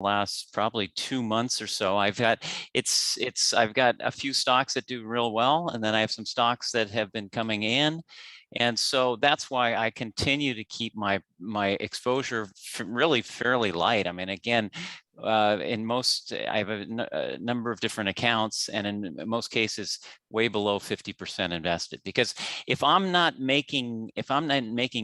last probably 2 months or so. I've got a few stocks that do real well, and then I have some stocks that have been coming in. And so that's why I continue to keep my exposure really fairly light. I mean, again, I have a number of different accounts, and in most cases, way below 50% invested. Because if I'm not making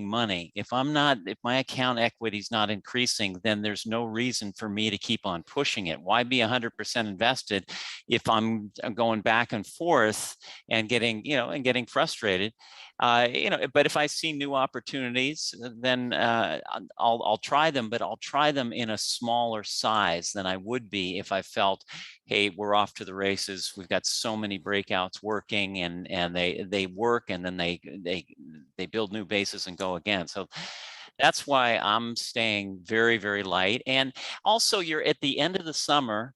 money, if my account equity is not increasing, then there's no reason for me to keep on pushing it. Why be 100% invested if I'm going back and forth and getting frustrated? But if I see new opportunities, then I'll try them, but I'll try them in a smaller size than I would be if I felt, hey, we're off to the races. We've got so many breakouts working, and they work, and then they build new bases and go again. So that's why I'm staying very, very light. And also, you're at the end of the summer.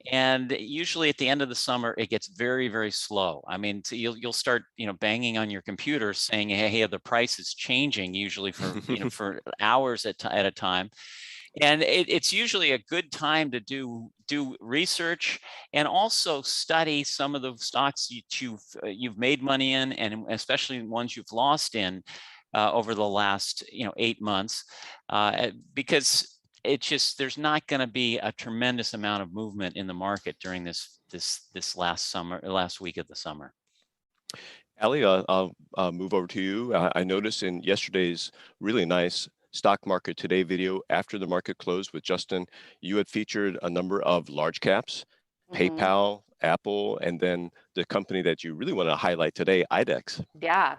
And usually at the end of the summer, it gets very, very slow. I mean, you'll start, banging on your computer saying, hey, the price is changing, usually for, for hours at a time. And it's usually a good time to do research and also study some of the stocks you've made money in, and especially ones you've lost in over the last 8 months, because there's not going to be a tremendous amount of movement in the market during this last week of the summer. Ali, I'll move over to you. I noticed in yesterday's really nice Stock Market Today video after the market closed with Justin, you had featured a number of large caps, PayPal, Apple, and then the company that you really want to highlight today, IDEX. Yeah.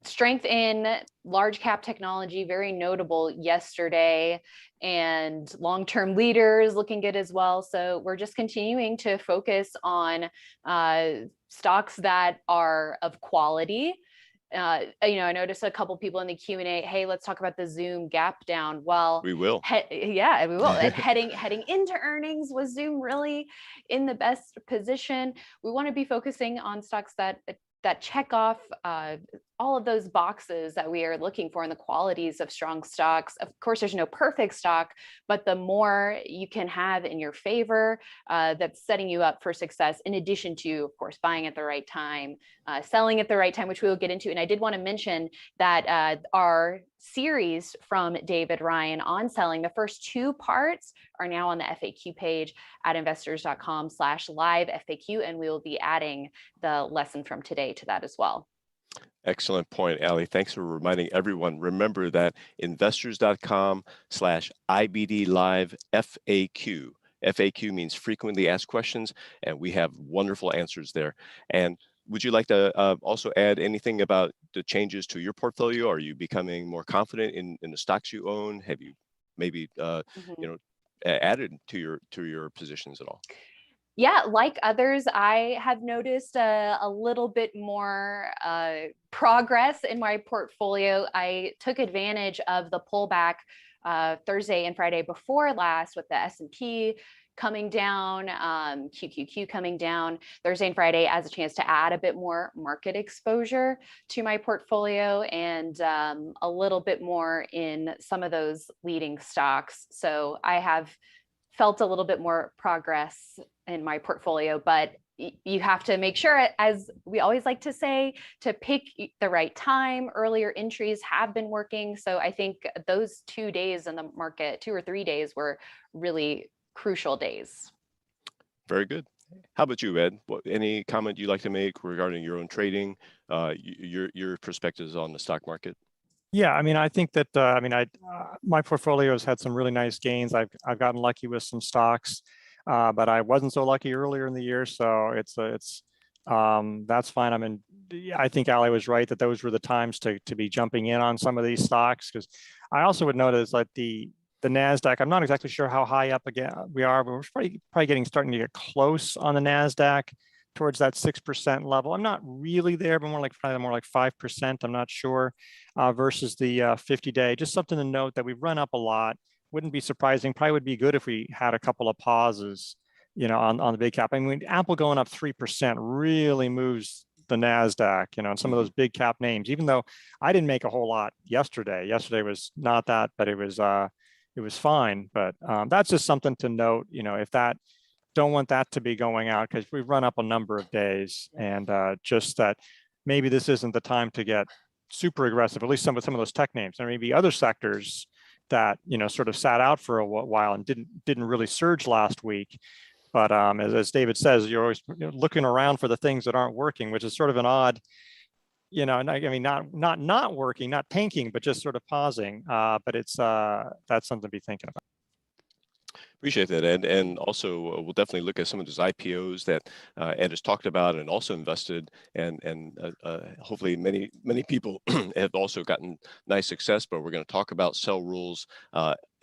Strength in large cap technology, very notable yesterday, and long-term leaders looking good as well. So we're just continuing to focus on stocks that are of quality. I noticed a couple people in the Q&A, hey, let's talk about the Zoom gap down. Well, we will. Yeah, we will. And heading into earnings, was Zoom really in the best position? We want to be focusing on stocks that check off all of those boxes that we are looking for in the qualities of strong stocks. Of course, there's no perfect stock, but the more you can have in your favor, that's setting you up for success, in addition to, of course, buying at the right time, selling at the right time, which we will get into. And I did want to mention that our series from David Ryan on selling, the first 2 parts are now on the FAQ page at investors.com/live FAQ, and we will be adding the lesson from today to that as well. Excellent point, Ali. Thanks for reminding everyone. Remember that investors.com/IBD live FAQ. FAQ means frequently asked questions, and we have wonderful answers there. And would you like to also add anything about the changes to your portfolio? Are you becoming more confident in the stocks you own? Have you maybe added to your positions at all? Yeah, like others, I have noticed a little bit more progress in my portfolio. I took advantage of the pullback Thursday and Friday before last, with the S&P coming down, QQQ coming down Thursday and Friday, as a chance to add a bit more market exposure to my portfolio, and a little bit more in some of those leading stocks. So I have felt a little bit more progress in my portfolio, but you have to make sure, as we always like to say, to pick the right time. Earlier entries have been working. So I think those 2 days in the market, 2 or 3 days, were really crucial days. Very good. How about you, Ed? Any comment you'd like to make regarding your own trading, your perspectives on the stock market? Yeah, I mean, I think that my portfolio has had some really nice gains. I've gotten lucky with some stocks, but I wasn't so lucky earlier in the year. So it's that's fine. I mean, I think Ali was right that those were the times to be jumping in on some of these stocks, because I also would notice that the NASDAQ, I'm not exactly sure how high up again we are, but we're probably starting to get close on the NASDAQ towards that 6% level. I'm not really there, but probably more like 5%. I'm not sure, versus the 50-day. Just something to note that we've run up a lot. Wouldn't be surprising. Probably would be good if we had a couple of pauses, on the big cap. I mean, Apple going up 3% really moves the NASDAQ, and some of those big cap names, even though I didn't make a whole lot yesterday. Yesterday was not that, but it was, was fine. But that's just something to note. If that, don't want that to be going out because we've run up a number of days, and just that maybe this isn't the time to get super aggressive. At least some of those tech names. There may be other sectors that sort of sat out for a while and didn't really surge last week. But as David says, you're always looking around for the things that aren't working, which is sort of an odd, I mean, not working, not tanking, but just sort of pausing. But it's that's something to be thinking about. Appreciate that, Ed. And also, we'll definitely look at some of those IPOs that Ed has talked about and also invested, and hopefully many people have also gotten nice success. But we're going to talk about sell rules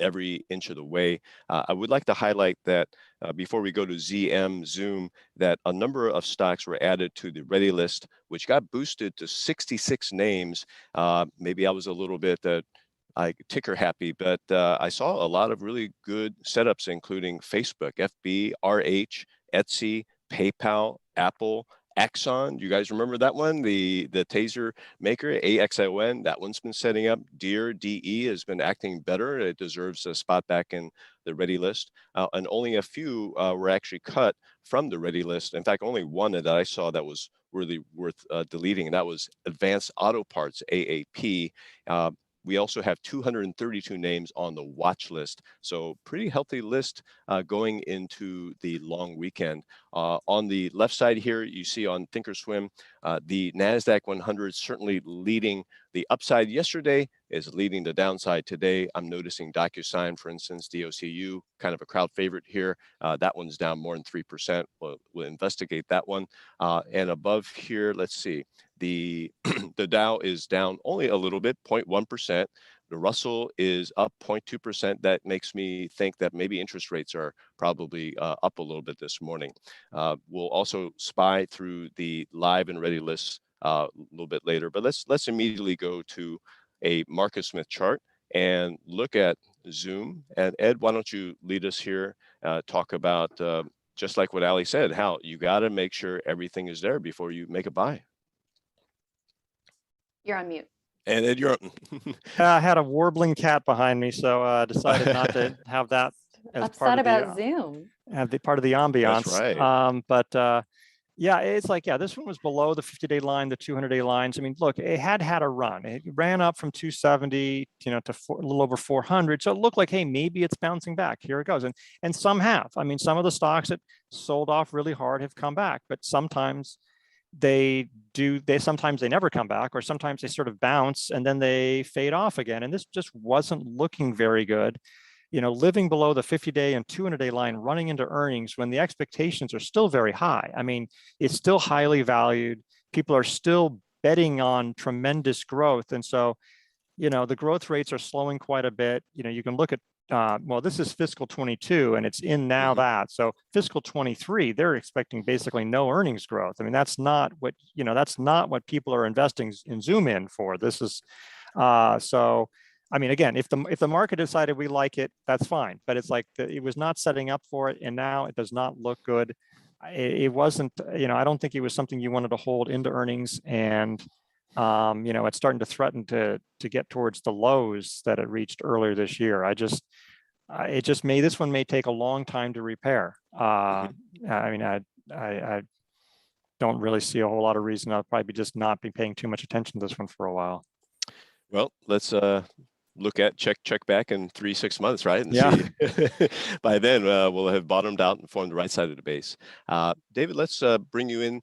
every inch of the way. I would like to highlight that before we go to Zoom, that a number of stocks were added to the ready list, which got boosted to 66 names. Maybe I was a little bit ticker happy, but I saw a lot of really good setups, including Facebook, FB, RH, Etsy, PayPal, Apple, Axon. You guys remember that one? The taser maker, AXON, that one's been setting up. Deere, DE, has been acting better. It deserves a spot back in the ready list. And only a few were actually cut from the ready list. In fact, only one that I saw that was really worth deleting, and that was Advanced Auto Parts, AAP. We also have 232 names on the watch list. So pretty healthy list going into the long weekend. On the left side here, you see on Thinkorswim, the NASDAQ 100 certainly leading the upside yesterday, is leading the downside today. I'm noticing DocuSign, for instance, DOCU, kind of a crowd favorite here. That one's down more than 3%. We'll investigate that one. And above here, let's see. The Dow is down only a little bit, 0.1%. The Russell is up 0.2%. That makes me think that maybe interest rates are probably up a little bit this morning. We'll also spy through the live and ready lists a little bit later, but let's immediately go to a Marcus Smith chart and look at Zoom. And Ed, why don't you lead us here, talk about, just like what Ali said, how you got to make sure everything is there before you make a buy. You're on mute. And Ed, you're on. I had a warbling cat behind me, so decided not to have that as Upset part of about the Zoom. part of the ambiance. That's right. But yeah, it's like, this one was below the 50-day line, the 200-day lines. I mean, look, it had a run. It ran up from 270, to a little over 400. So it looked like, hey, maybe it's bouncing back. Here it goes. And some have. I mean, some of the stocks that sold off really hard have come back, but sometimes sometimes they never come back, or sometimes they sort of bounce and then they fade off again. And this just wasn't looking very good. Living below the 50-day and 200-day line, running into earnings when the expectations are still very high. I mean, it's still highly valued. People are still betting on tremendous growth. And so, the growth rates are slowing quite a bit. You can look at, well, this is fiscal 22 and it's in now that. So fiscal 23, they're expecting basically no earnings growth. I mean, that's not what people are investing in Zoom in for. This is, so, I mean, again, if the market decided we like it, that's fine. But it's like it was not setting up for it, and now it does not look good. It wasn't, I don't think it was something you wanted to hold into earnings, and it's starting to threaten to get towards the lows that it reached earlier this year. This one may take a long time to repair. I mean, I don't really see a whole lot of reason. I'll probably just not be paying too much attention to this one for a while. Well, let's look at check back in 3-6 months, right? And see. By then we'll have bottomed out and formed the right side of the base. David, let's bring you in